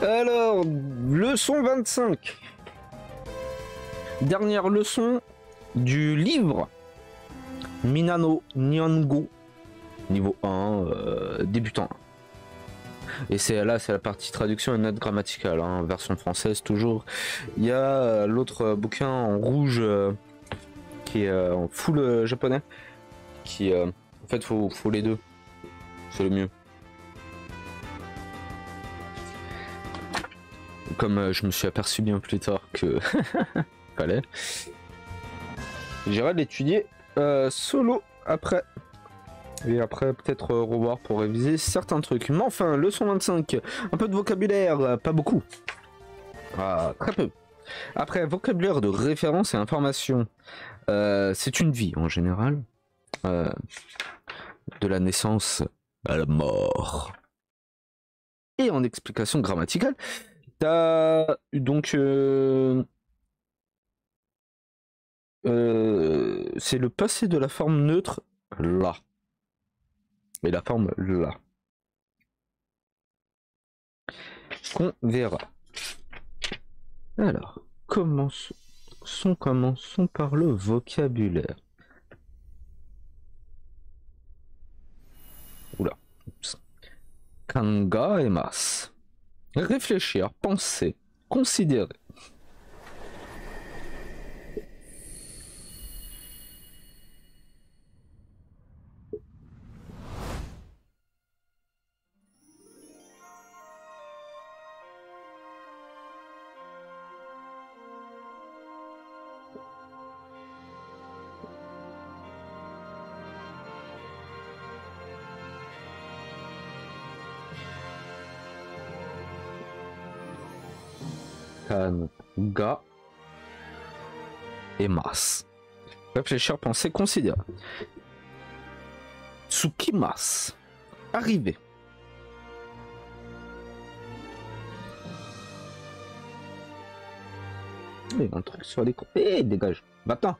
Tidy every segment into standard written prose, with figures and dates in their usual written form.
Alors, leçon 25. Dernière leçon du livre Minano Nihongo, niveau 1, débutant. Et c'est là, c'est la partie traduction et notes grammaticales, hein, version française toujours. Il y a l'autre bouquin en rouge qui est en full japonais. Qui, en fait, faut les deux. C'est le mieux. Comme je me suis aperçu bien plus tard que fallait. J'irai l'étudier solo après. Et après, peut-être revoir pour réviser certains trucs. Mais enfin, leçon 25. Un peu de vocabulaire, pas beaucoup. Ah, très peu. Après, vocabulaire de référence et information. C'est une vie en général. De la naissance à la mort. Et en explication grammaticale, t'as donc... c'est le passé de la forme neutre là. Et la forme là. Qu'on verra. Alors, commençons par le vocabulaire. Oula. Oups. Kangaimasu. Réfléchir, penser, considérer. Kanga et mas. Réfléchir, penser, considérer. Tsukimas. Arriver. Il y a un truc sur les côtés. Eh, dégage. Va-t'en.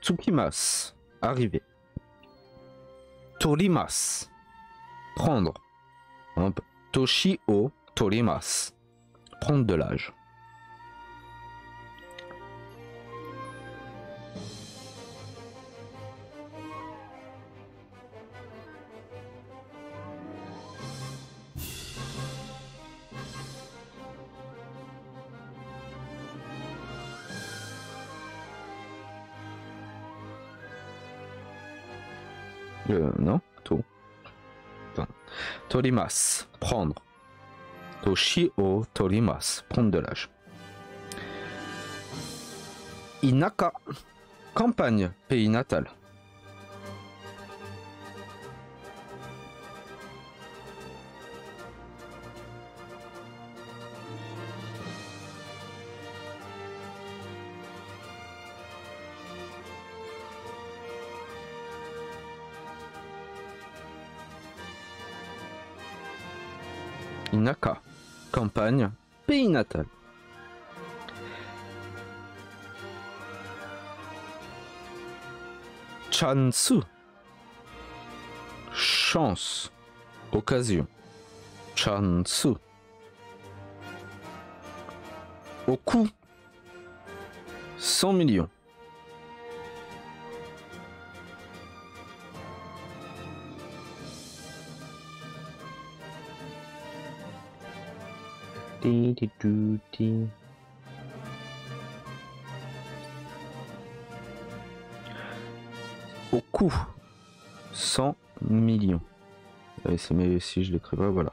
Tsukimas. Arriver. Torimas. Prendre. Toshi o torimas. Prendre de l'âge. Non, to. Torimas, prendre. Toshi o torimas, prendre de l'âge. Inaka, campagne, pays natal. Inaka, campagne, pays natal. Chansu, chance, occasion. Chansu. Oku, 100 millions. Au coût 100 millions. C'est mieux si je l'écrivais, voilà.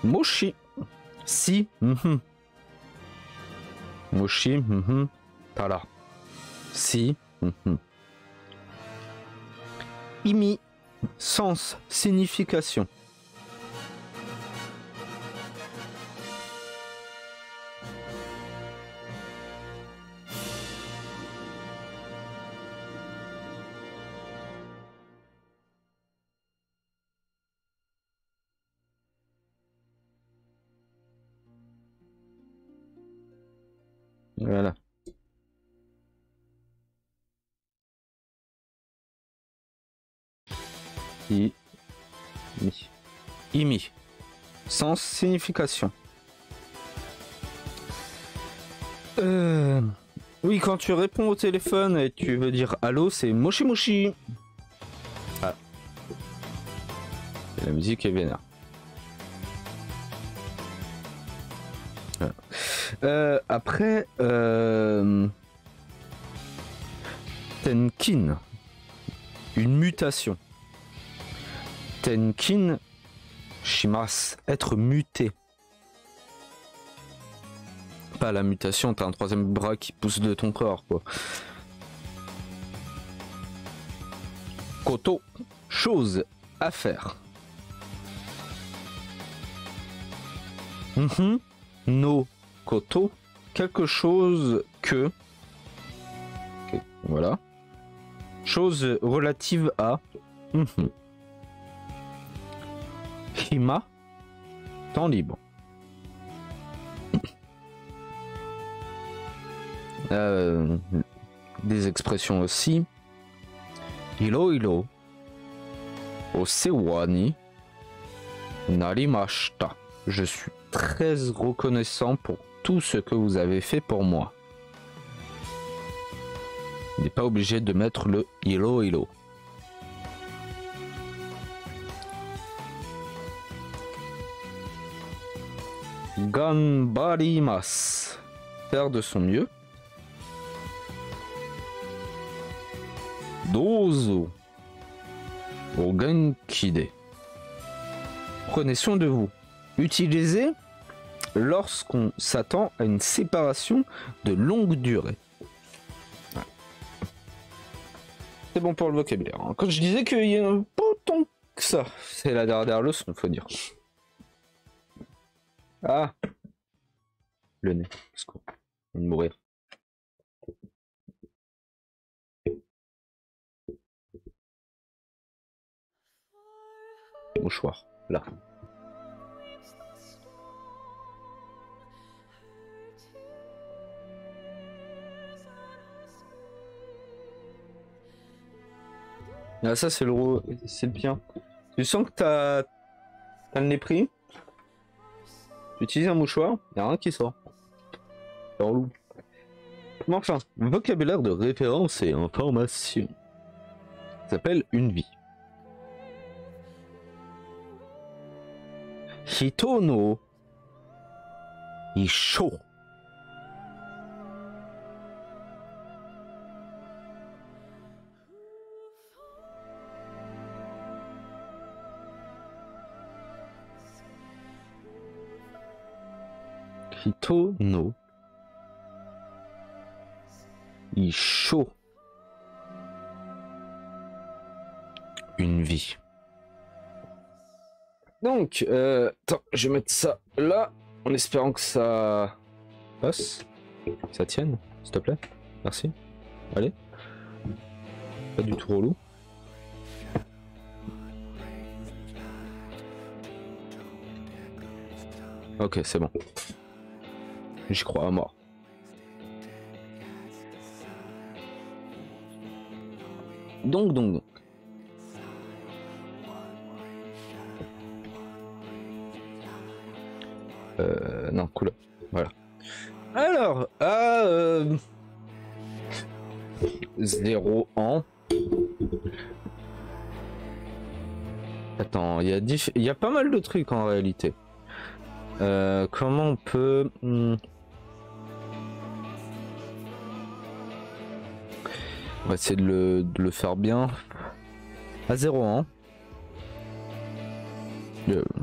Moshi. Si. Moshi. Tara. Si. Imi. Sens. Signification. Voilà. I. Mi. Imi. Sens, signification. Oui, quand tu réponds au téléphone et tu veux dire allô, c'est moshi moshi. Ah. Et la musique est vénère. Voilà. Après, Tenkin. Une mutation. Tenkin shimasu. Être muté. Pas la mutation, t'as un troisième bras qui pousse de ton corps, quoi. Koto, chose à faire. No koto, quelque chose que. Okay, voilà. Chose relative à. Hima, temps libre. Des expressions aussi. Hiro hiro osewa ni narimashita. Je suis très reconnaissant pour tout ce que vous avez fait pour moi. Il n'est pas obligé de mettre le hiro hiro. Ganbarimasu. Faire de son mieux. Dozo. O genki de. Prenez soin de vous. Utilisez lorsqu'on s'attend à une séparation de longue durée. Ouais. C'est bon pour le vocabulaire. Hein. Quand je disais qu'il y a un bouton que ça, c'est la dernière leçon, faut dire. Ah, le nez. On va mourir. Mouchoir, là. Ah, ça c'est le bien. Tu sens que t'as le nez pris. Tu utilises un mouchoir, y a rien qui sort. C'est relou. Mais enfin, vocabulaire de référence et information. Ça s'appelle une vie. Hito no Isho. Hito no Isho. Une vie. Donc, attends, je vais mettre ça là, en espérant que ça passe, que ça tienne, s'il te plaît. Merci. Allez. Pas du tout relou. Ok, c'est bon. J'y crois à mort. Donc. Non, cool. Voilà. Alors, à 0 ans. Attends, il y a pas mal de trucs en réalité. Comment on peut... On va essayer de le faire bien. À 0 ans.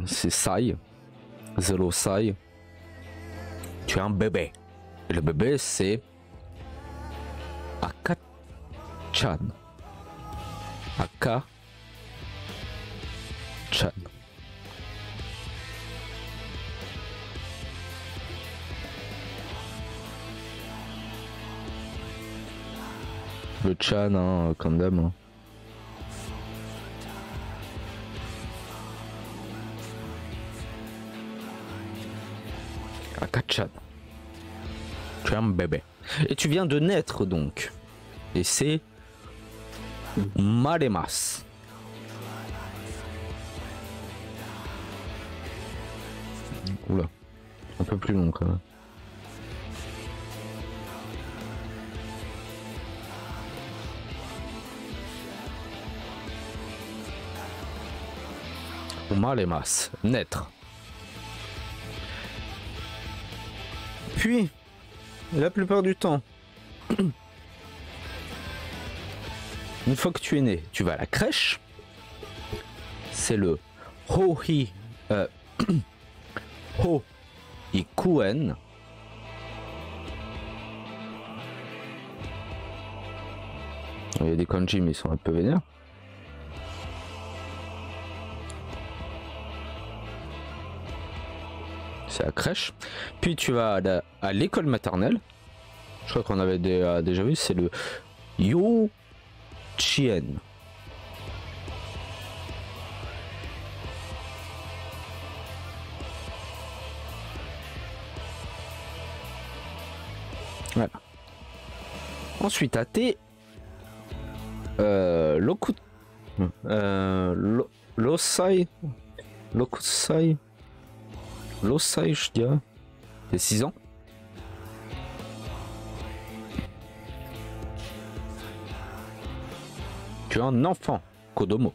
C'est Sai. 0 Sai. Tu es un bébé. Et le bébé c'est Aka-chan. Aka-chan. Le chan, hein, comme d'hab. Hein. Aka-chan. Tu es un bébé. Et tu viens de naître donc. Et c'est Maremas. Oula, un peu plus long quand même. Maremas, naître. Puis, la plupart du temps, une fois que tu es né, tu vas à la crèche. C'est le Hohi Hoikuen. Il y a des kanji mais ils sont un peu vénères. C'est la crèche. Puis tu vas à l'école maternelle. Je crois qu'on avait déjà vu, c'est le Youchien. Voilà. Ensuite, à tes Losai, je dirais. T'es 6 ans. Tu es un enfant, Kodomo.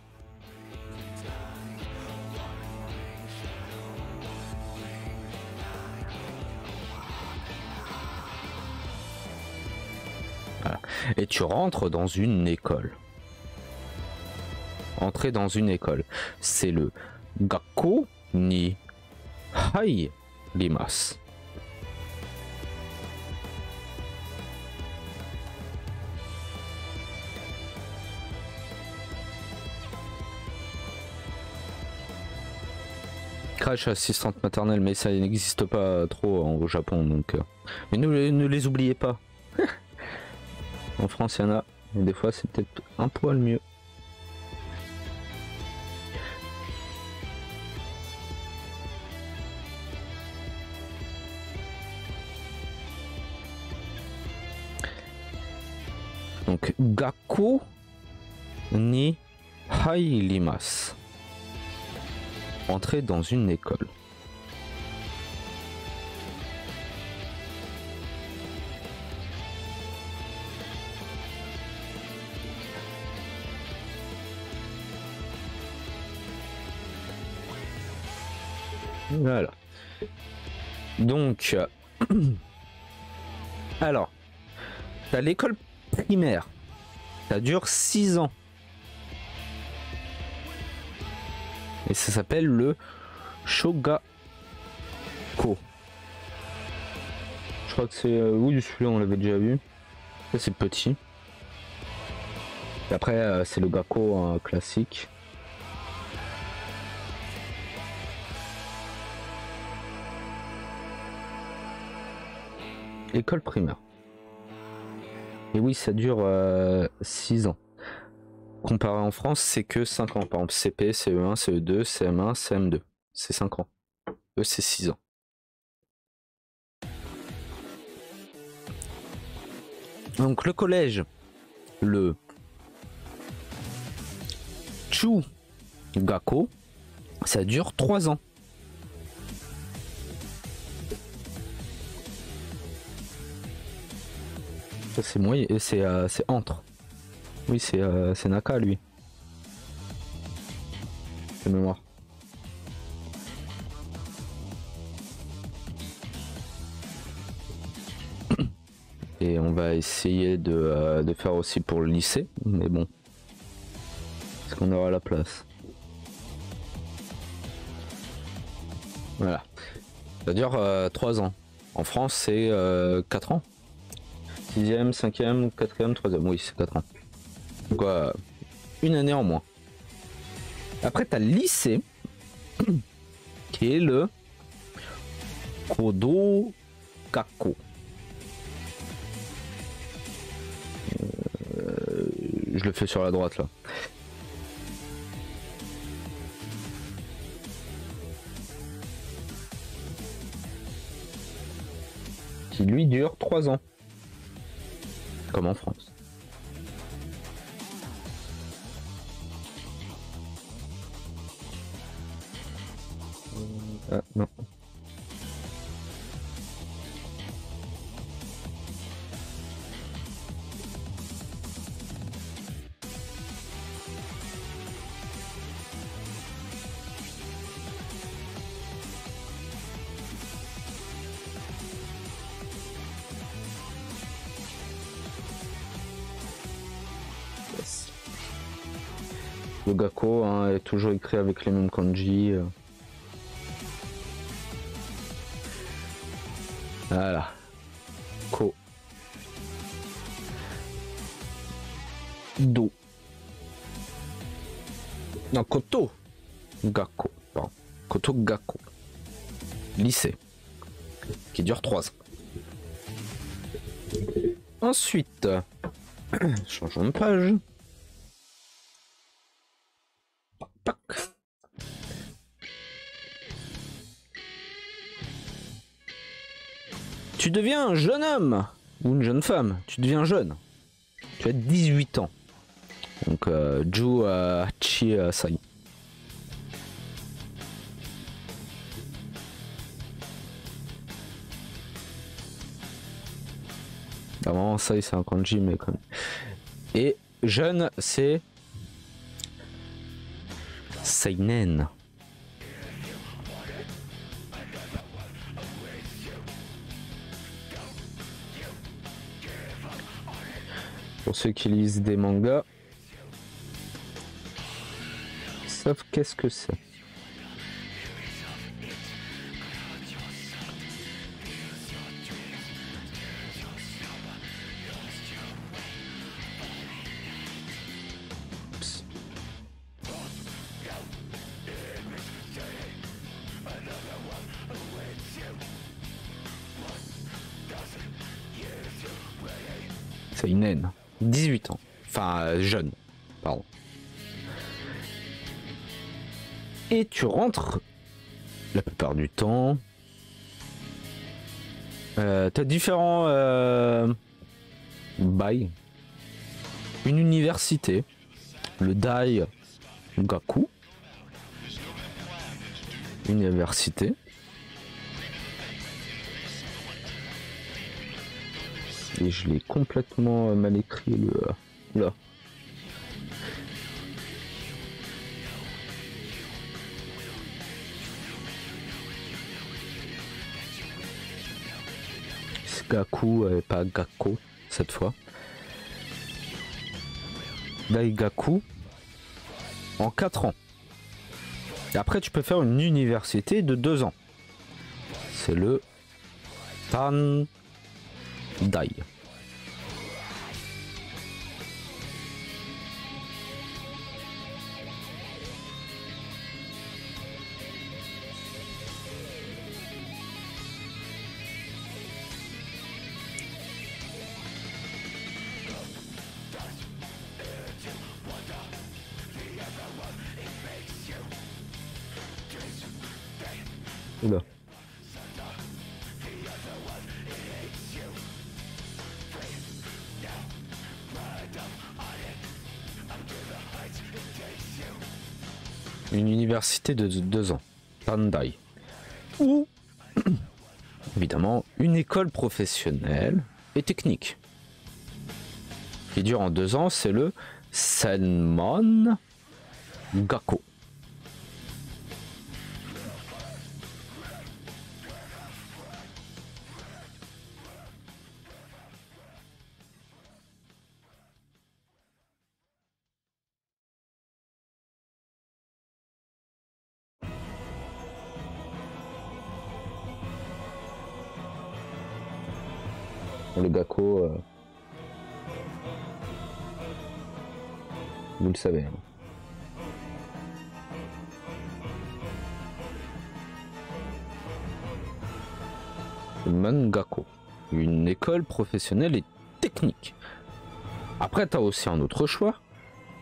Voilà. Et tu rentres dans une école. Entrer dans une école. C'est le Gakko ni Hairimasu. Crèche assistante maternelle, mais ça n'existe pas trop au Japon, donc. Mais ne les oubliez pas. En France, il y en a, et des fois, c'est peut-être un poil mieux. Donc, Gakko ni Hairimasu. Entrer dans une école. Voilà. Donc, alors, t'as l'école primaire. Ça dure 6 ans. Et ça s'appelle le Shogako. Je crois que c'est... oui, celui-là, on l'avait déjà vu. Ça, c'est petit. Et après, c'est le Gakko classique. École primaire. Et oui, ça dure 6 ans. Comparé en France, c'est que 5 ans. Par exemple, CP, CE1, CE2, CM1, CM2. C'est 5 ans. Eux, c'est 6 ans. Donc, le collège, le Chugako, ça dure 3 ans. Ça, c'est moyen, c'est entre. Oui, c'est Naka, lui. De mémoire. Et on va essayer de faire aussi pour le lycée, mais bon. Est-ce qu'on aura la place? Voilà. Ça dure 3 ans. En France, c'est 4 ans. 6e, 5e, 4e, 3e. Oui, c'est 4 ans. Donc, une année en moins. Après, tu as le lycée, qui est le Kodokako. Je le fais sur la droite, là. qui lui dure 3 ans. Comme en France. Ah, non. Le Gakko hein, est toujours écrit avec les mêmes kanji. Voilà. Ko. Do. Non, Koto. Gakko. Pardon. Koto Gakko. Lycée. Qui dure 3 ans. Ensuite. Changeons de page. Pac. Tu deviens un jeune homme ou une jeune femme, tu deviens jeune. Tu as 18 ans. Donc Ju Hachi Sai. Vraiment Sai c'est un kanji mais quand même. Et jeune c'est Seinen. Pour ceux qui lisent des mangas, ils savent qu'est-ce que c'est. C'est une naine. 18 ans. Enfin, jeune. Pardon. Et tu rentres la plupart du temps. T'as différents bails. Une université. Le Dai Gaku. Université. Et je l'ai complètement mal écrit le là. C'est Gaku et pas Gakko cette fois. Daigaku en 4 ans. Et après tu peux faire une université de 2 ans. C'est le Tandai. Oula. Une université de 2 ans, Tandai. Ou, évidemment, une école professionnelle et technique. Qui dure en 2 ans, c'est le Senmon Gakko. Le Gakko, vous le savez. Le Mangako, une école professionnelle et technique. Après, tu as aussi un autre choix.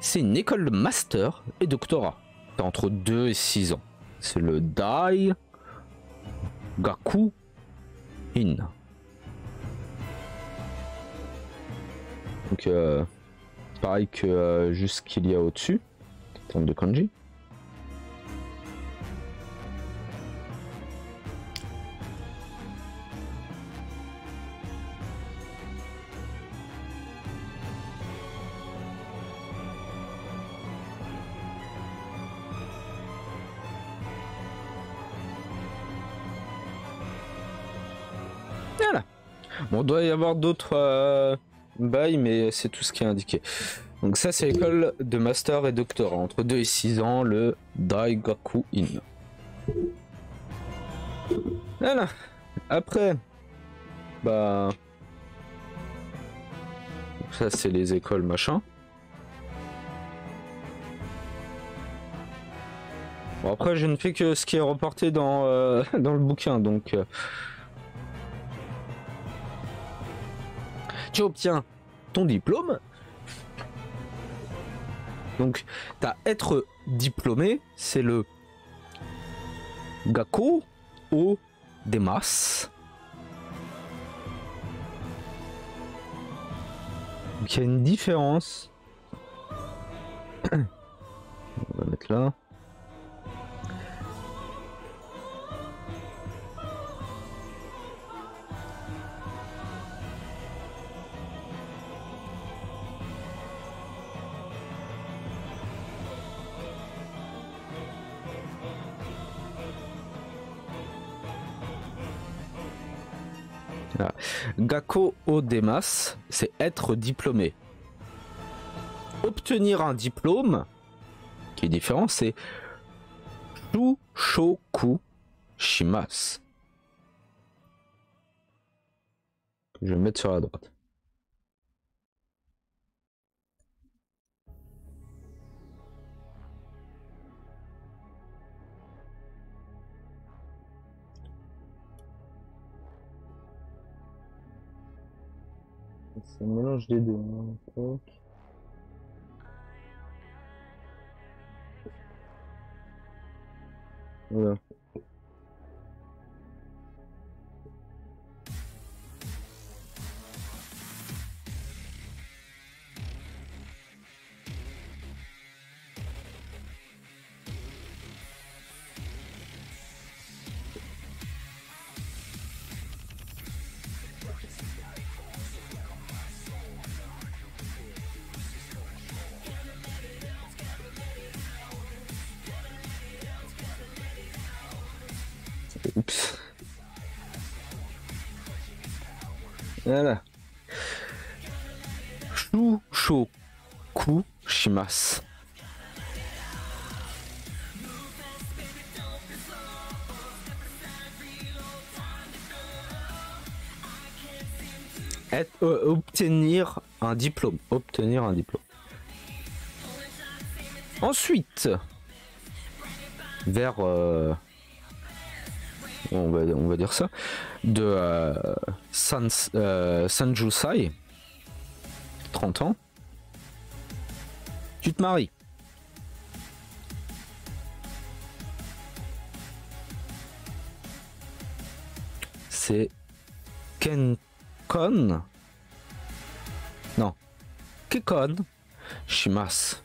C'est une école de master et doctorat. Tu as entre 2 et 6 ans. C'est le Dai Gaku In. Donc pareil que juste ce qu'il y a au-dessus en termes de kanji. Voilà. Bon, il doit y avoir d'autres bails, mais c'est tout ce qui est indiqué. Donc ça, c'est l'école de master et doctorat. Entre 2 et 6 ans, le Daigaku-in. Voilà. Après, bah... ça, c'est les écoles, machin. Bon, après, je ne fais que ce qui est reporté dans, dans le bouquin, donc... Tu obtiens ton diplôme. Donc, t'as être diplômé, c'est le Gakko o Demasu. Donc, il y a une différence. On va mettre là. Voilà. Gakko o Demasu, c'est être diplômé. Obtenir un diplôme, qui est différent, c'est Shushoku shimasu. Je vais le mettre sur la droite. C'est un mélange des deux. Voilà. Oups. Voilà. Shushoku shimasu. Obtenir un diplôme. Obtenir un diplôme. Ensuite, vers on va dire ça, de Sanjusai, 30 ans, tu te maries. C'est Kenkon. Non. Kekkon shimasu.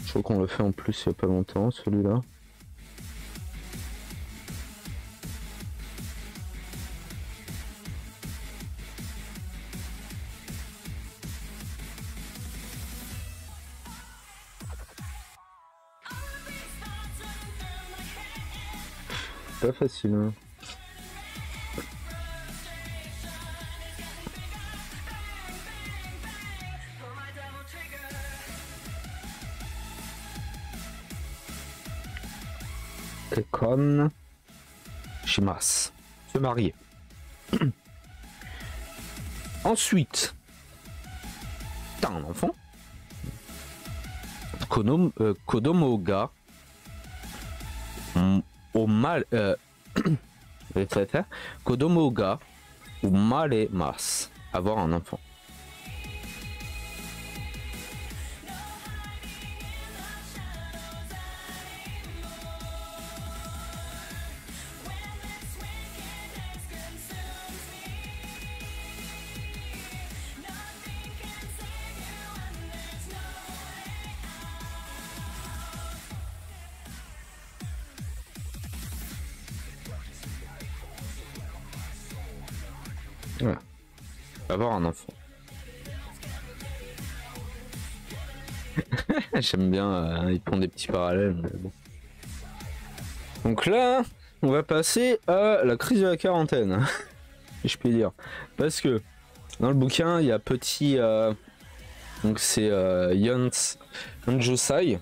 Je crois qu'on le fait en plus il n'y a pas longtemps, celui-là. Pas facile, hein. Kekkon shimasu. Se marier. Ensuite, t'as un enfant. Kodomo ga Kodomo ga umaremasu. Avoir un enfant. Ouais. Avoir un enfant. J'aime bien, ils font des petits parallèles, mais bon. Donc là, on va passer à la crise de la quarantaine, si je puis dire. Parce que dans le bouquin, il y a petit... donc c'est Yonsei.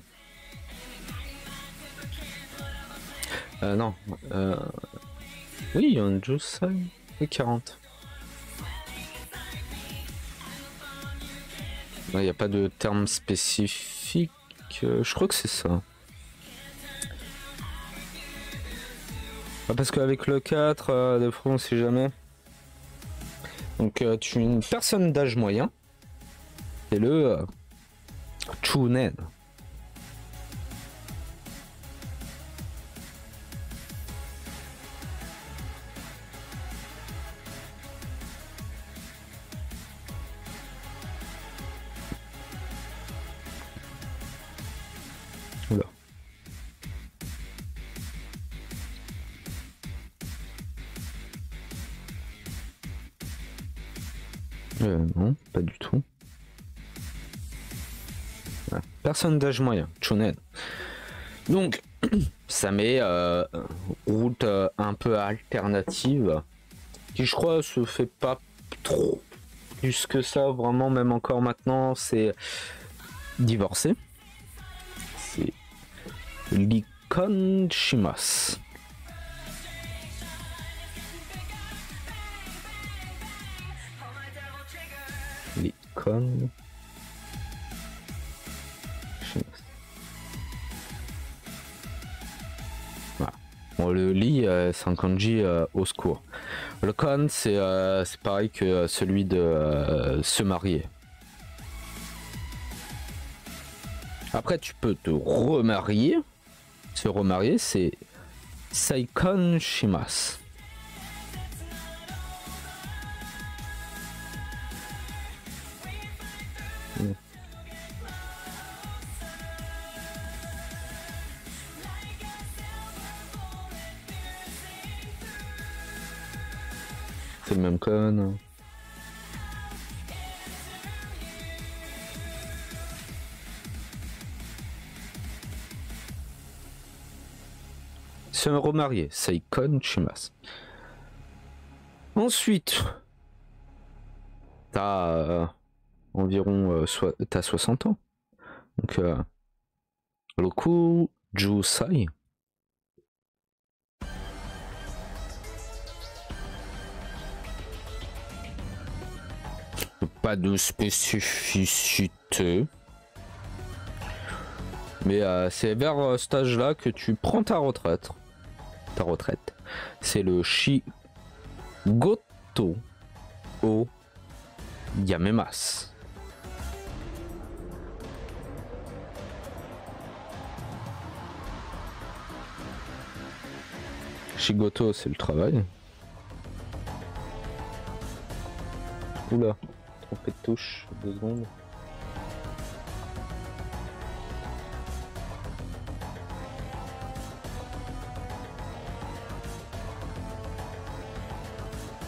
Non. Oui, Yonsei. Oui, 40. Il n'y a pas de terme spécifique. Je crois que c'est ça. Parce qu'avec le 4, des fois on sait jamais. Donc tu es une personne d'âge moyen. C'est le Chunen. Oula. Non, pas du tout. Voilà. Personne d'âge moyen, Chunen. Donc, ça met route un peu alternative, qui je crois se fait pas trop plus que ça, vraiment, même encore maintenant, c'est divorcé. C'est Likon Shimas. Likon Shimas. Voilà. Bon, le li, c'est un kanji au secours. Le kon, c'est pareil que celui de se marier. Après, tu peux te remarier. Se remarier, c'est Saikon Shimas. C'est le même con. Se remarier, Saikon Shimas. Ensuite, t'as environ t'as 60 ans. Donc, Roku Jusai. Pas de spécificité. Mais c'est vers cet âge-là que tu prends ta retraite. C'est le Shigoto o Yamemas. Shigoto, c'est le travail. Oula, trompé de touche, 2 secondes.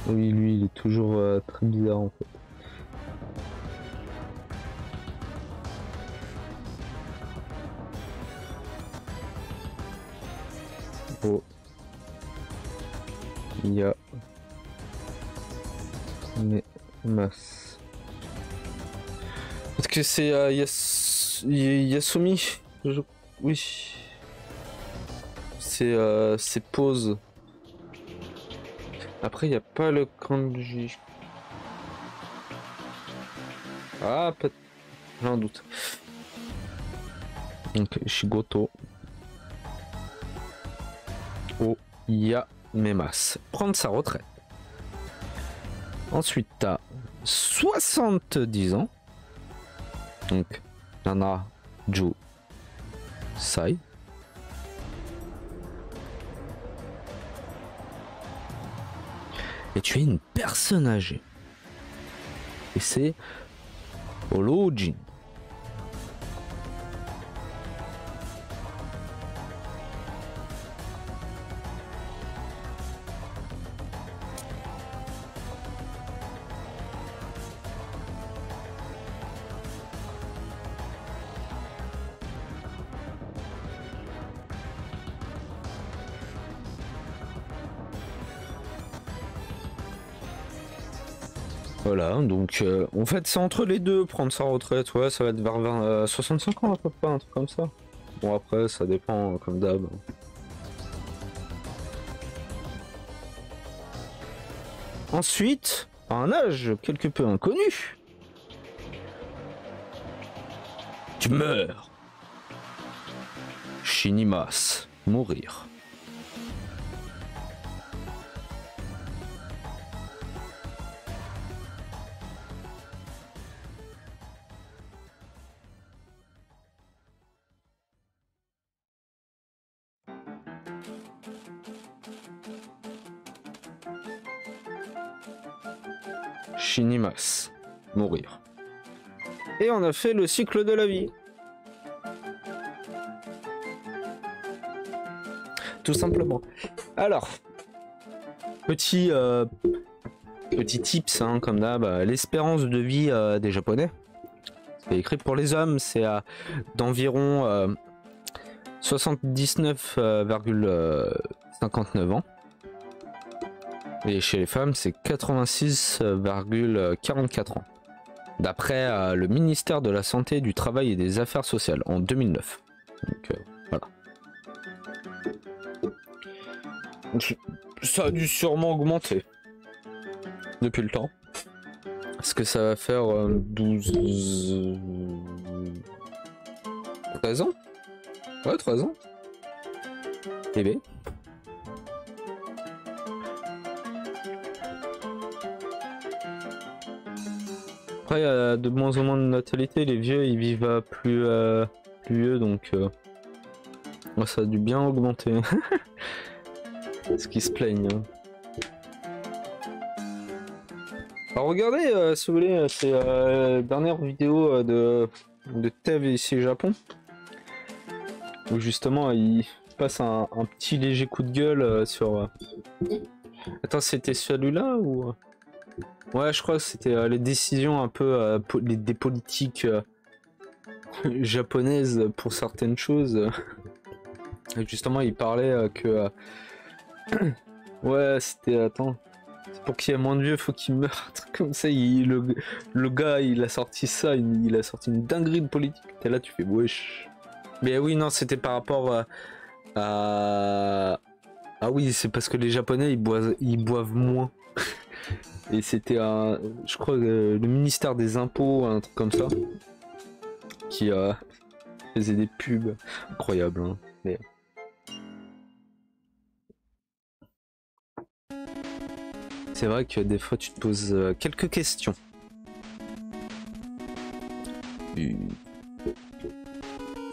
Oui, lui, il est toujours très bizarre en fait. Oh. Il y a... Mais... masse. Parce que c'est Yasumi. Oui. C'est pause. Après, il n'y a pas le kanji. Ah, peut-être. J'en doute. Donc, Shigoto. O Yamemas. Prendre sa retraite. Ensuite, t'as 70 ans. Donc, Nana Ju Sai. Et tu es une personne âgée. Et c'est Olojin. Voilà, donc en fait c'est entre les deux, prendre sa retraite, ouais, ça va être vers 65 ans à peu près, un truc comme ça. Bon après ça dépend comme d'hab. Ensuite, à un âge quelque peu inconnu, tu meurs. Shinimas, mourir. Shinimas, mourir. Et on a fait le cycle de la vie. Tout simplement. Alors, petit tips, hein, comme d'hab, l'espérance de vie des Japonais. C'est écrit pour les hommes, c'est d'environ 79,59 ans. Et chez les femmes, c'est 86,44 ans. D'après le ministère de la Santé, du Travail et des Affaires sociales en 2009. Donc voilà. Ça a dû sûrement augmenter depuis le temps. Est-ce que ça va faire 12... 13 ans? Ouais, 13 ans. Bébé. Après, il y a de moins en moins de natalité. Les vieux, ils vivent plus vieux, donc ouais, ça a dû bien augmenter. Ce qui se plaignent. Hein. Alors regardez, si vous voulez, c'est la dernière vidéo de Tev ici au Japon. Où justement, il passe un petit léger coup de gueule sur... Attends, c'était celui-là ou... Ouais, je crois que c'était les décisions un peu des politiques japonaises pour certaines choses. Et justement, il parlait que... ouais, c'était... Attends. Pour qu'il y ait moins de vieux, faut qu'il meure. Un truc comme ça, le gars, il a sorti ça, il a sorti une dinguerie de politique. T'es là, tu fais wesh. Mais oui, non, c'était par rapport à... Ah oui, c'est parce que les Japonais, ils boivent moins. Et c'était je crois, le ministère des Impôts, un truc comme ça, qui faisait des pubs. Incroyable, hein. Mais... C'est vrai que des fois tu te poses quelques questions. Ils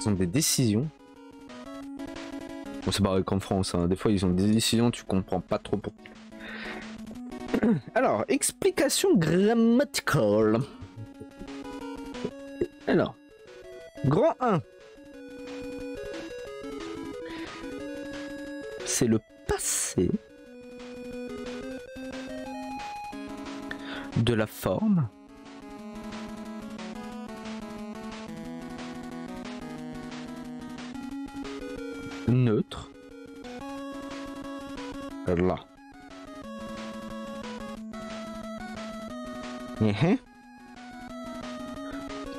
ont des décisions. Bon, c'est pareil qu'en France, hein. Des fois ils ont des décisions, tu comprends pas trop pourquoi. Alors, explication grammaticale. Alors, grand 1. C'est le passé de la forme neutre là.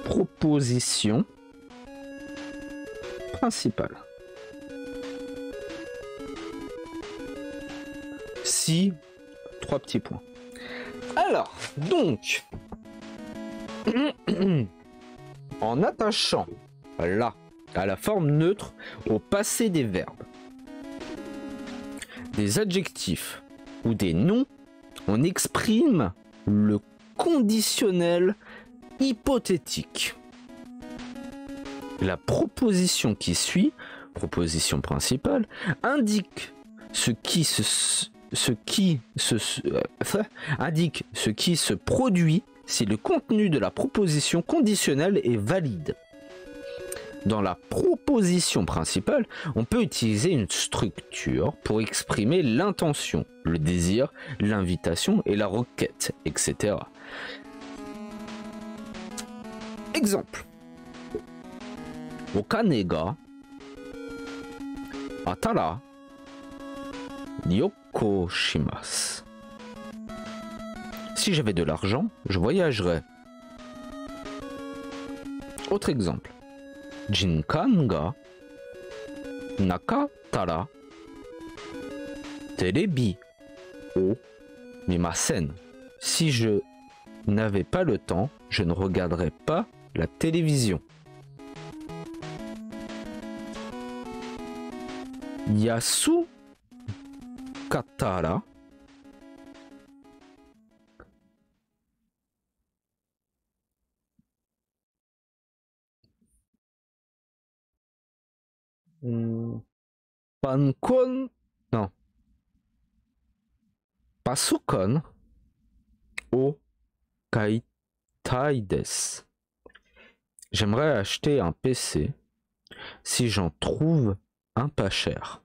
Proposition principale. Si, 3 petits points. Alors, donc, en attachant là à la forme neutre au passé des verbes, des adjectifs ou des noms, on exprime le conditionnel hypothétique. La proposition qui suit, proposition principale, indique ce qui se produit si le contenu de la proposition conditionnelle est valide. Dans la proposition principale, on peut utiliser une structure pour exprimer l'intention, le désir, l'invitation et la requête, etc. Exemple. Okane ga atara ryoko shimasu. Si j'avais de l'argent, je voyagerais. Autre exemple. Jinkan ga nakatara terebi o mimasen. Si je n'avais pas le temps, je ne regarderais pas la télévision. Yasu katara pankon non pasukon o kaitai desu. J'aimerais acheter un PC si j'en trouve un pas cher.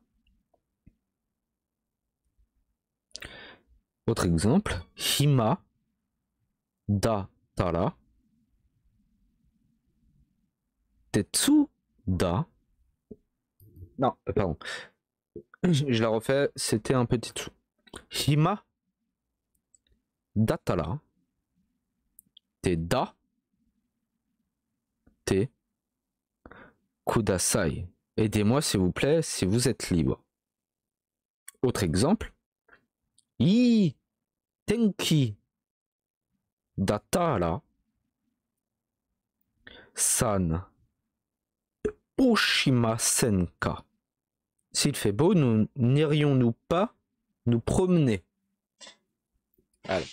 Autre exemple, hima da tara tetsu da. Non, pardon. Je la refais, c'était un petit sou. Hima da tara te da te kudasai. Aidez-moi s'il vous plaît si vous êtes libre. Autre exemple. I tenki datara san oshimasen ka. S'il fait beau, nous n'irions-nous pas nous promener? Alors,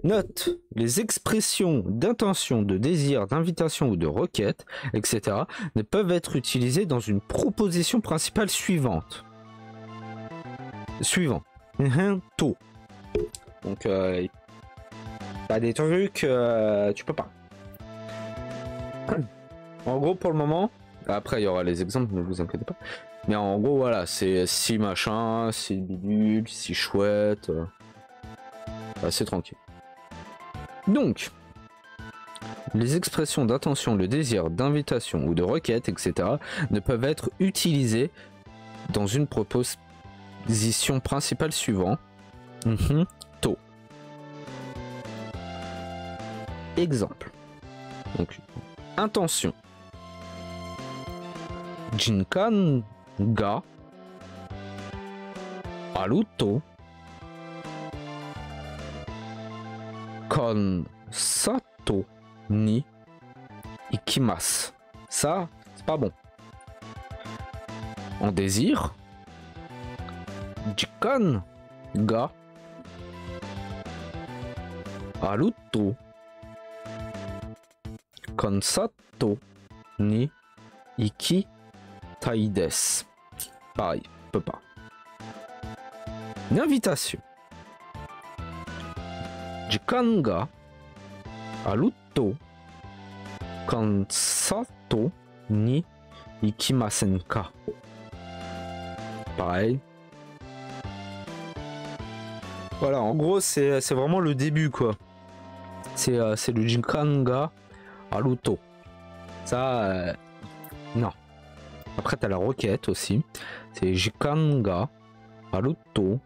note, les expressions d'intention, de désir, d'invitation ou de requête, etc. ne peuvent être utilisées dans une proposition principale suivante. Suivant. To. Donc, t'as des trucs, tu peux pas. En gros, pour le moment, après il y aura les exemples, ne vous inquiétez pas. Mais en gros, voilà, c'est si machin, si bidule, si chouette. C'est tranquille. Donc, les expressions d'intention, de désir, d'invitation ou de requête, etc. ne peuvent être utilisées dans une proposition principale suivante. To. Exemple. Donc, intention. Jinkan ga aru to konsato ni ikimasu. Ça, c'est pas bon. En désir. Jikan ga aru to konsato ni ikitai desu. Pareil, peut pas. Une invitation. Jikan ga aru to konsato ni ikimasen ka. Pareil. Voilà, en gros, c'est vraiment le début, quoi. C'est le Jinkan ga aru to. Ça, non. Après, t'as la requête aussi. C'est Jikan ga aru to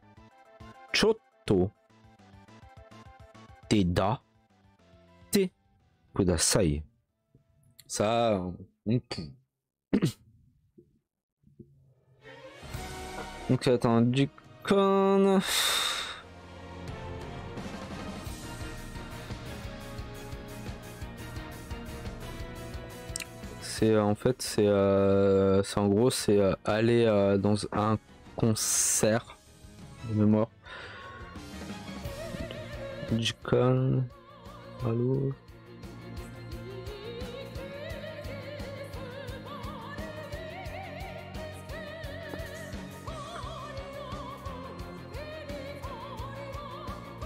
chotto te da te kudasai. Ça, donc attends, Jikan. C'est en fait, c'est en gros, c'est aller dans un concert de mémoire. Jikan. Allô.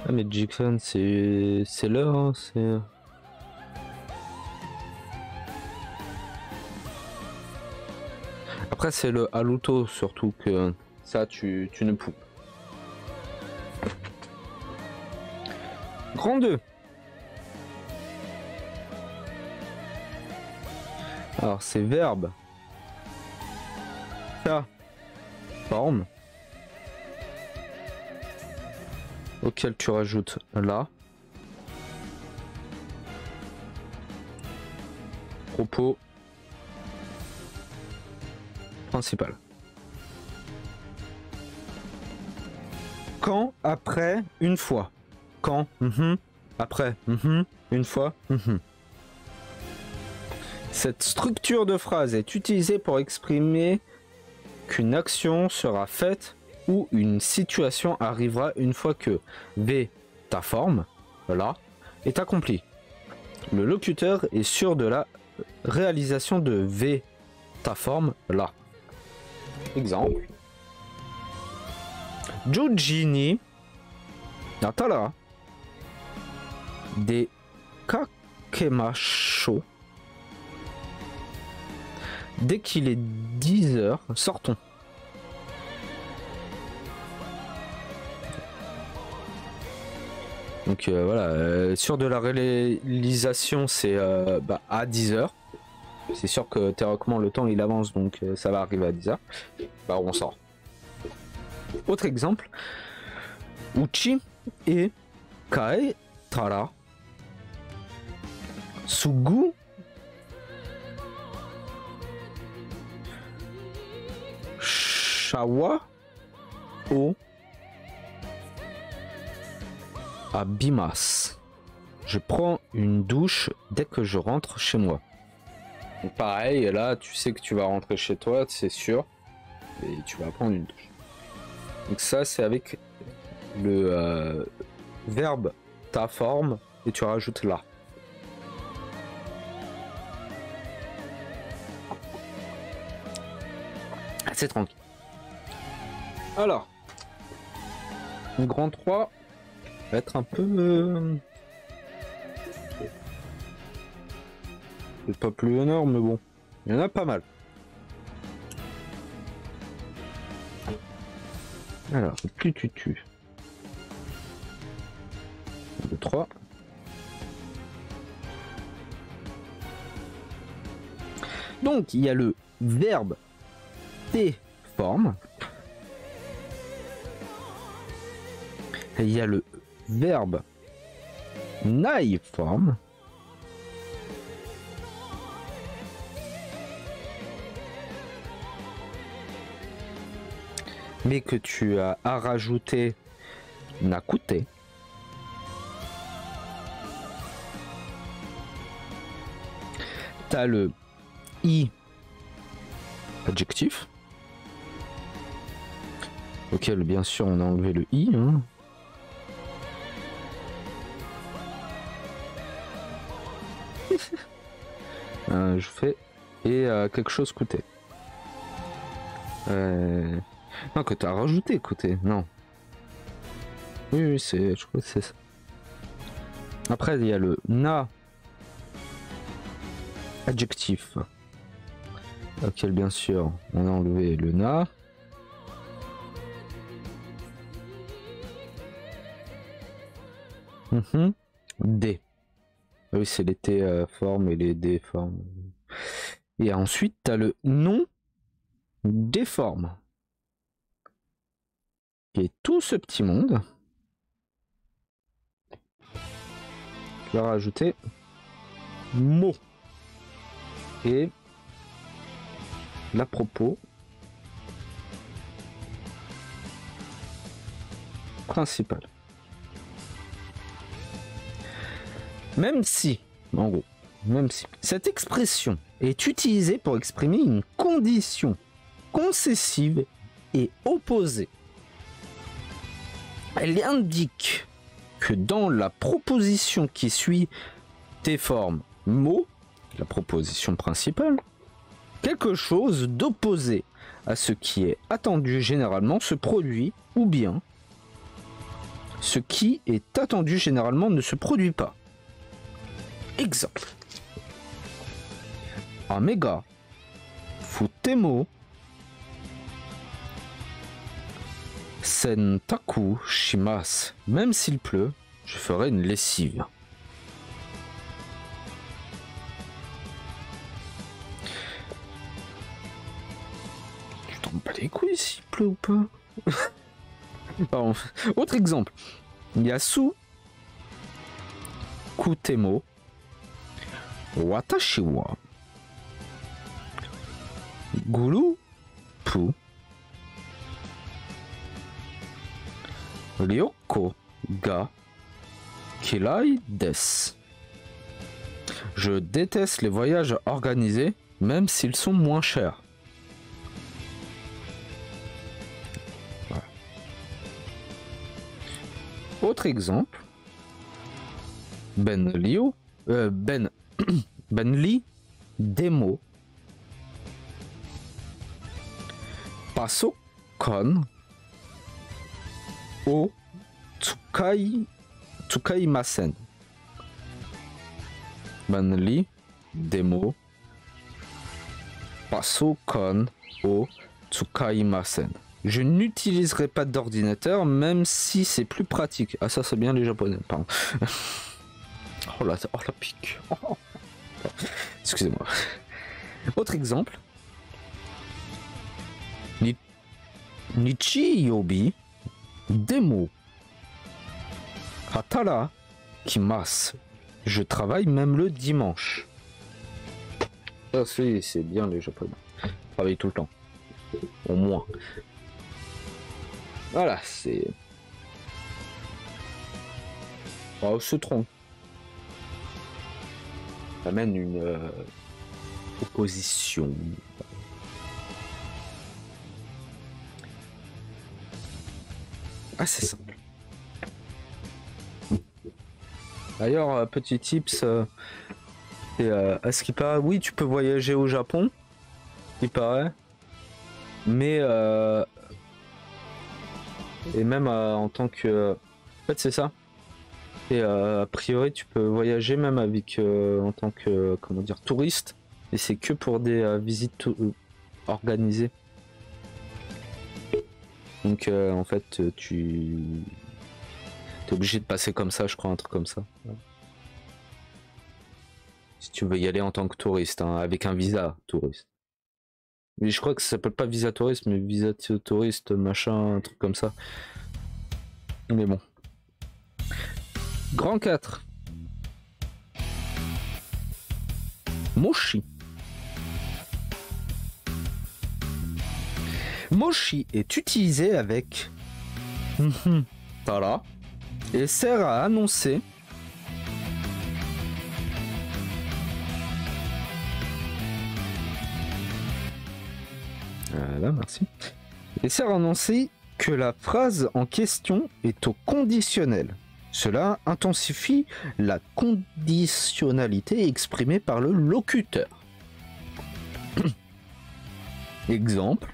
Ah mais Jikan, c'est l'heure, hein, c'est. Après c'est le Haruto surtout que ça tu ne peux. Grand 2. Alors c'est verbe. Ça. Forme. Auquel tu rajoutes là. Propos principal. Quand, après, une fois. Quand, après, une fois. Cette structure de phrase est utilisée pour exprimer qu'une action sera faite ou une situation arrivera une fois que V, ta forme, là, est accomplie. Le locuteur est sûr de la réalisation de V, ta forme, là. Exemple. Jujini Natara de Kakemasho. Dès qu'il est 10 heures, sortons. Donc voilà, sûr de la réalisation, c'est à 10 heures. C'est sûr que théoriquement le temps il avance, donc ça va arriver à 10 heures. Bah on sort. Autre exemple. Uchi et Kae Tara Sugu Shawa o Abimas. Je prends une douche dès que je rentre chez moi. Donc pareil, là tu sais que tu vas rentrer chez toi, c'est sûr, et tu vas prendre une douche. Donc ça c'est avec le verbe ta forme et tu rajoutes là. C'est tranquille. Alors, le grand 3 va être un peu... C'est pas plus énorme, mais bon, il y en a pas mal. Alors, plus tu tues. 1, 2, 3. Donc, il y a le verbe T forme. Et il y a le verbe nai forme. Mais que tu as à rajouter nakute. T'as le i adjectif. Auquel bien sûr on a enlevé le i. Hein. Je fais et quelque chose coûté. Non, que tu as rajouté côté, non. Oui, c'est, je crois que c'est ça. Après, il y a le na adjectif, auquel bien sûr on a enlevé le na. D. Oui, c'est les T formes et les D formes. Et ensuite, tu as le nom des formes. Et tout ce petit monde, tu vas rajouter mot et l'à propos principal. Même si, en gros, même si cette expression est utilisée pour exprimer une condition concessive et opposée, elle indique que dans la proposition qui suit tes formes mots, la proposition principale, quelque chose d'opposé à ce qui est attendu généralement se produit, ou bien ce qui est attendu généralement ne se produit pas. Exemple. Amega futemo sentaku shimasu. Même s'il pleut, je ferai une lessive. Tu t'en bats les couilles s'il pleut ou pas. Pardon. Autre exemple. Yasu kutemo watashi wa Gulu Pu Ryoko ga Kirai desu. Je déteste les voyages organisés, même s'ils sont moins chers. Voilà. Autre exemple. Ben Li Demo Pasokon o Tsukaimasen. Ben Li Demo Pasokon o Tsukaimasen. Je n'utiliserai pas d'ordinateur, même si c'est plus pratique. Ah, ça c'est bien les japonais, pardon. Oh la pique. Oh. Excusez-moi. Autre exemple. Nichiyobi Demo Hatara Kimasu. Je travaille même le dimanche. Ça c'est bien les japonais. Travaille tout le temps. Au moins. Voilà, c'est... Oh, ce tronc. Ça amène une opposition. Assez simple. D'ailleurs, petit tips, à ce qui paraît, oui, tu peux voyager au Japon, il paraît, mais et même en tant que, en fait, c'est ça. Et a priori, tu peux voyager même avec en tant que, comment dire, touriste, et c'est que pour des visites organisées. Donc en fait, tu es obligé de passer comme ça, je crois, un truc comme ça. Si tu veux y aller en tant que touriste, hein, avec un visa touriste. Mais je crois que ça s'appelle pas visa touriste, mais visa touriste, machin, un truc comme ça. Mais bon. Grand 4. Mochi. Mochi est utilisé avec voilà, et sert à annoncer voilà, merci. Et sert à annoncer que la phrase en question est au conditionnel. Cela intensifie la conditionnalité exprimée par le locuteur. Exemple.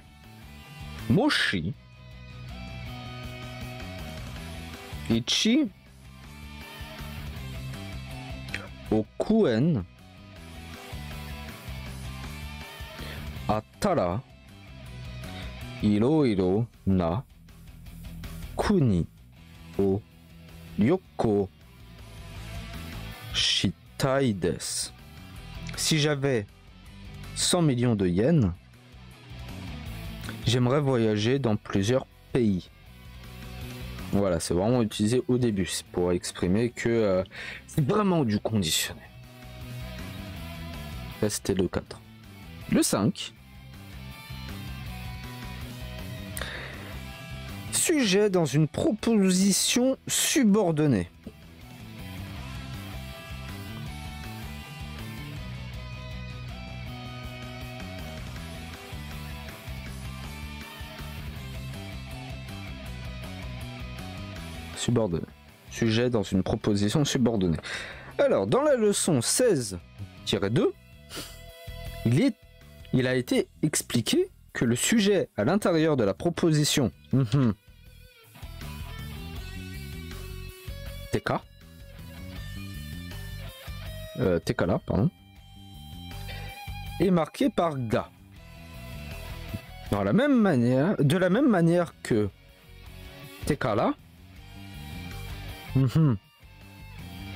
Moshi Ichi Okuen Attara Iroiro na Kuni o Ryoko Shitai desu. Si j'avais 100 millions de yens, j'aimerais voyager dans plusieurs pays. Voilà, c'est vraiment utilisé au début, c'est pour exprimer que c'est vraiment du conditionnel. Là, c'était le 4. Le 5. Sujet dans une proposition subordonnée. Subordonné. Sujet dans une proposition subordonnée. Alors, dans la leçon 16-2, il a été expliqué que le sujet à l'intérieur de la proposition TK pardon, est marqué par ga. De la même manière que tekara,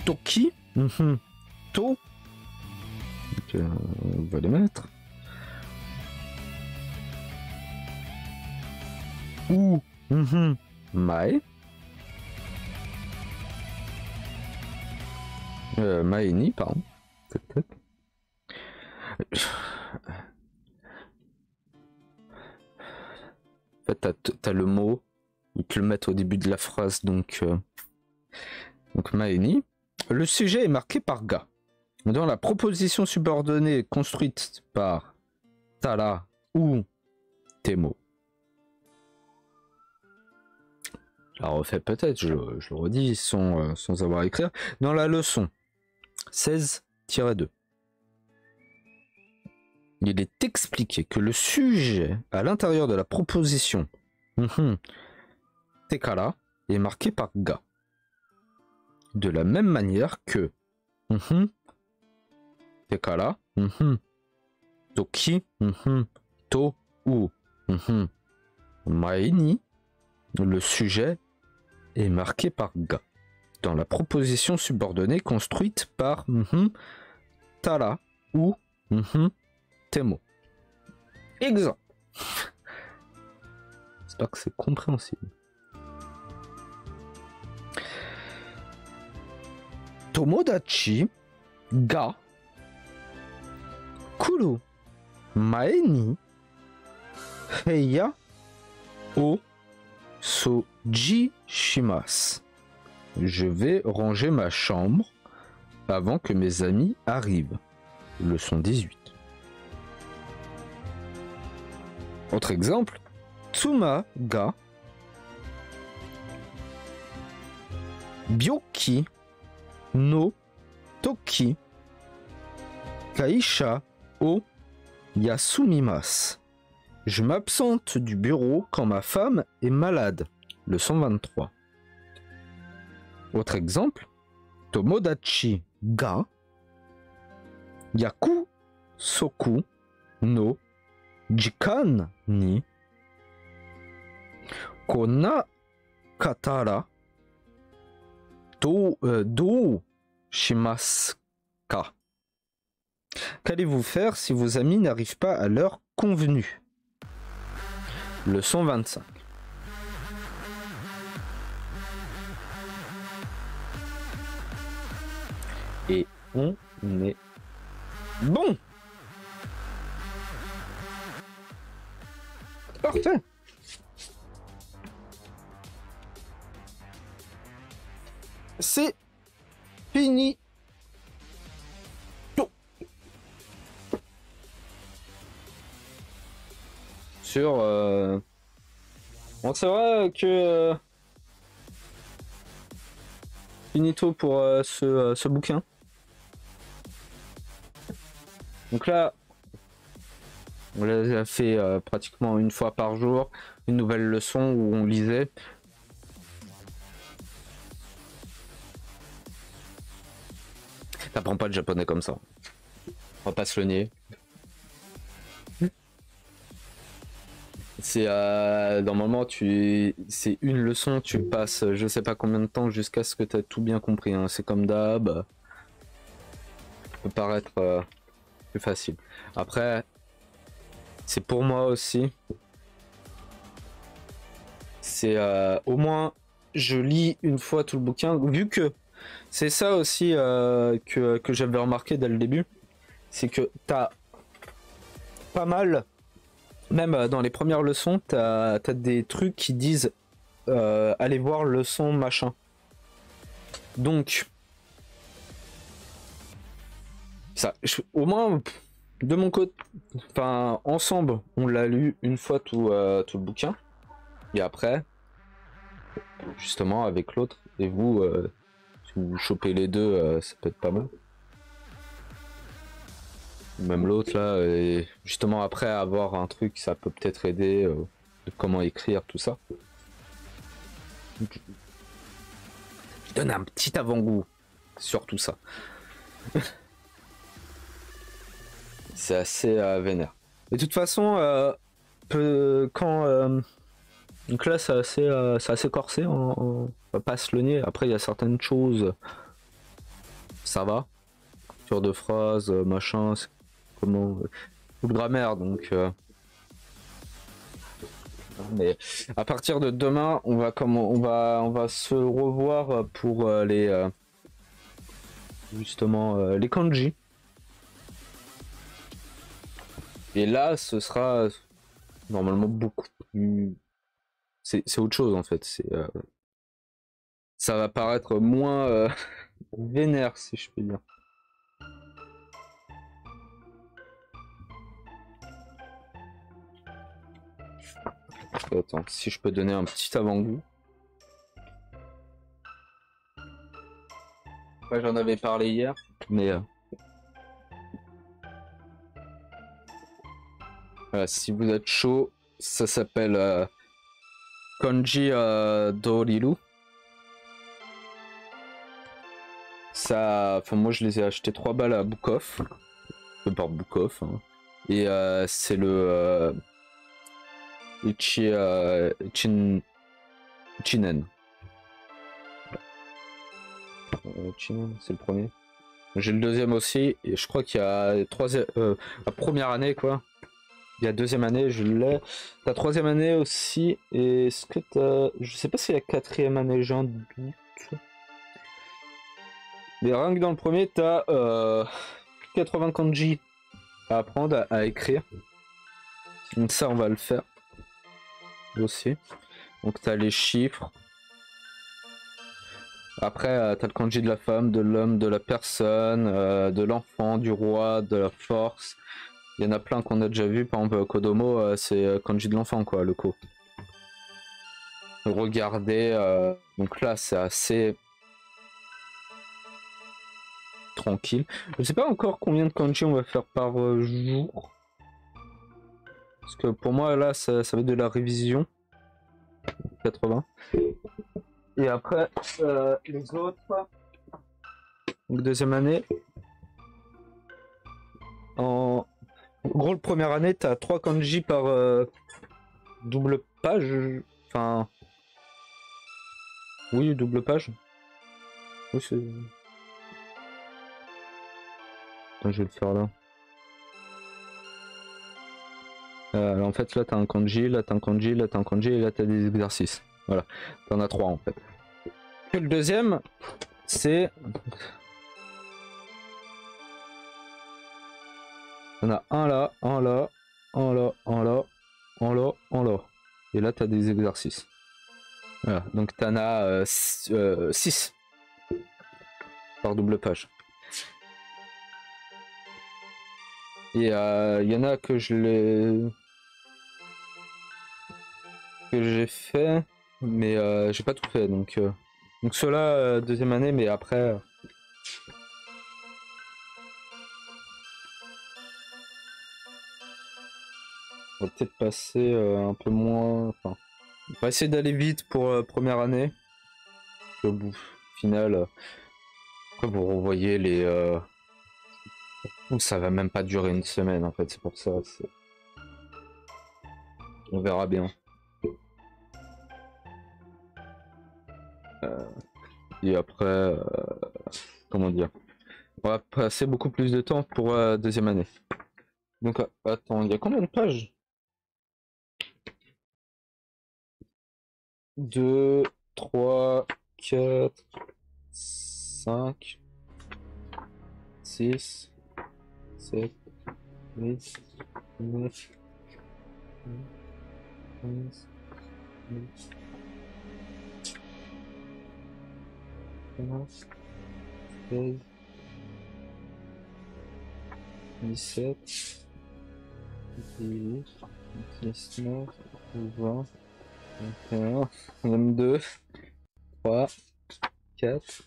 toki, to, on va les mettre, ou mae, maeni, pardon. fait, t'as le mot, ils te le mettent au début de la phrase, donc Maeni. Le sujet est marqué par ga. Dans la proposition subordonnée construite par Tala ou Temo. Je la refais peut-être, je le redis sans avoir à écrire. Dans la leçon 16-2, il est expliqué que le sujet à l'intérieur de la proposition Tekara est marqué par ga. De la même manière que Tekara, Toki, To ou Maeni, le sujet est marqué par ga. Dans la proposition subordonnée construite par Tara ou Temo. Exemple. J'espère que c'est compréhensible. Tomodachi ga kuru mae ni heiya o soji shimasu. Je vais ranger ma chambre avant que mes amis arrivent. Leçon 18. Autre exemple. Tsuma ga byoki no toki kaisha o yasumimasu. Je m'absente du bureau quand ma femme est malade. Leçon 23. Autre exemple. Tomodachi ga yaku soku no jikan ni konakatara do shimasu ka. Qu'allez-vous faire si vos amis n'arrivent pas à l'heure convenue? Leçon 25. Et on est bon. Parfait. C'est fini. Sur bon, c'est vrai que finito pour ce bouquin. Donc là on l'a fait pratiquement une fois par jour, une nouvelle leçon où on lisait. T'apprends pas le japonais comme ça, on va pas se le nier. C'est normalement c'est une leçon, tu passes je sais pas combien de temps jusqu'à ce que tu aies tout bien compris, hein. C'est comme d'hab, ça peut paraître plus facile. Après c'est pour moi aussi, c'est au moins je lis une fois tout le bouquin, vu que c'est ça aussi que j'avais remarqué dès le début, c'est que t'as pas mal. Même dans les premières leçons, t'as des trucs qui disent allez voir leçon machin. Donc, ça, au moins, de mon côté, enfin, ensemble, on l'a lu une fois tout le bouquin. Et après, justement, avec l'autre, et vous, si vous chopez les deux, ça peut être pas mal. Même l'autre là, et justement après avoir un truc, ça peut peut-être aider de comment écrire tout ça. Je donne un petit avant-goût sur tout ça. C'est assez vénère. De toute façon, donc là c'est assez corsé, on va pas se le nier. Après il y a certaines choses, ça va, sur de phrases, machin, comment ou de grammaire, donc mais à partir de demain on va se revoir pour les justement les kanji, et là ce sera normalement beaucoup plus C'est autre chose en fait. Ça va paraître moins vénère, si je peux dire. Attends, si je peux donner un petit avant-goût. Ouais, j'en avais parlé hier, mais voilà, si vous êtes chaud, ça s'appelle Kanji Doriru. Ça, enfin moi je les ai achetés 3 balles à Bukov, par Bukov, hein. Et c'est le Chinen. Chinen, c'est le premier. J'ai le deuxième aussi, et je crois qu'il y a la première année quoi. Il y a deuxième année, je l'ai. La troisième année aussi, et est-ce que t'as... Je sais pas si la quatrième année, j'en doute. Mais rien que dans le premier, t'as 80 kanji à apprendre à écrire. Donc ça, on va le faire aussi. Donc t'as les chiffres. Après, t'as le kanji de la femme, de l'homme, de la personne, de l'enfant, du roi, de la force. Il y en a plein qu'on a déjà vu. Par exemple, Kodomo, c'est kanji de l'enfant, quoi, le ko. Regardez, donc là, c'est assez tranquille. Je sais pas encore combien de kanji on va faire par jour. Parce que pour moi, là, ça va être de la révision. 80. Et après, les autres. Donc, deuxième année. En gros, la première année, t'as 3 kanji par double page. Enfin. Oui, double page. Oui, c'est. Attends, je vais le faire là. En fait, là, t'as un kanji, là, t'as un kanji, là, t'as un kanji, et là, t'as des exercices. Voilà. T'en as 3 en fait. Et le deuxième, c'est. T'en as un là, un là, un là, un là, un là, un là. Et là, t'as des exercices. Voilà. Donc, t'en as 6 par double page. Et il y en a que j'ai fait, mais j'ai pas tout fait. Donc ceux-là, deuxième année, mais après. On va peut-être passer un peu moins. Enfin, on va essayer d'aller vite pour première année. Au bout final, après vous revoyez les. Ça va même pas durer une semaine en fait, c'est pour ça. On verra bien. Et après, comment dire, on va passer beaucoup plus de temps pour deuxième année. Donc attends, il y a combien de pages? 2, 3, 4, 5, 6, 7, 8, 9, 11, 12, 15, 16, 17, 18, 19, 20, 21, 22, 3, 4,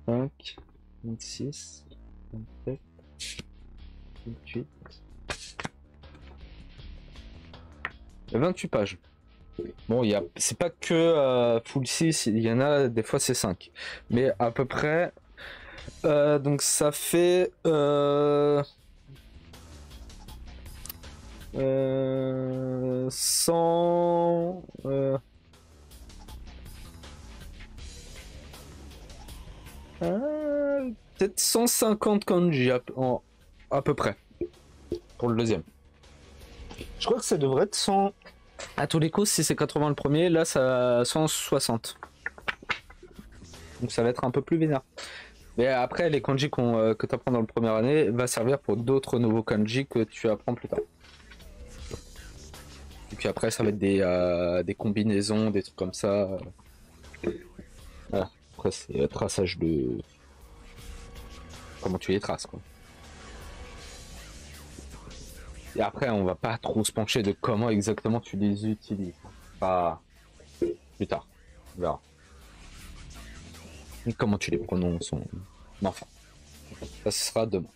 5, 26, 27, 28. Il y a 28 pages. Bon, c'est pas que full 6, il y en a des fois c'est 5. Mais à peu près. Donc ça fait 100. Peut-être 150 kanji à peu près. Pour le deuxième. Je crois que ça devrait être 100. À tous les coups, si c'est 80 le premier, là ça 160. Donc ça va être un peu plus vénère. Mais après, les kanji que tu apprends dans la première année va servir pour d'autres nouveaux kanji que tu apprends plus tard. Et puis après, ça va être des combinaisons, des trucs comme ça. Voilà. Après, c'est le traçage de. Comment tu les traces, quoi. Et après, on va pas trop se pencher de comment exactement tu les utilises. Pas plus tard. On verra. Et comment tu les prononces. Enfin, ça ce sera demain.